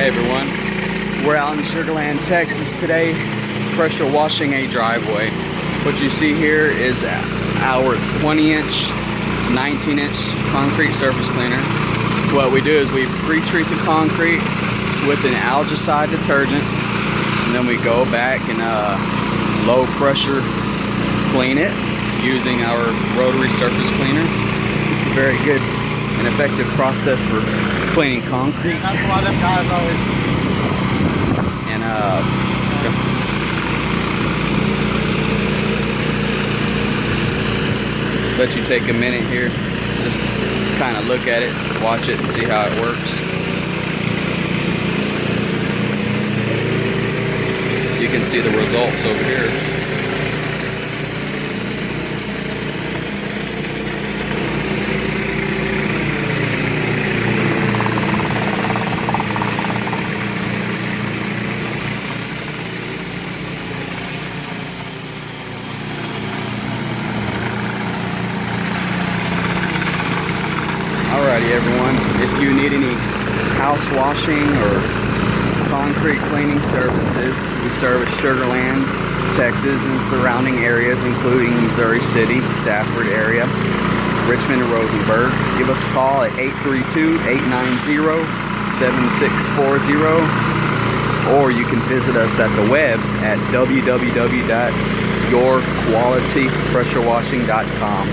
Hey everyone, we're out in Sugar Land, Texas today, pressure washing a driveway. What you see here is our 20-inch, 19-inch concrete surface cleaner. What we do is we pre-treat the concrete with an algicide detergent, and then we go back and low pressure clean it using our rotary surface cleaner. This is a very good and effective process for cleaning concrete. That's why them guys always. And let you take a minute here, just kind of look at it, watch it, and see how it works. You can see the results over here. Alrighty everyone, if you need any house washing or concrete cleaning services, we service Sugar Land, Texas and surrounding areas including Missouri City, Stafford area, Richmond and Rosenberg. Give us a call at 832-890-7640, or you can visit us at the web at www.yourqualitypressurewashing.com.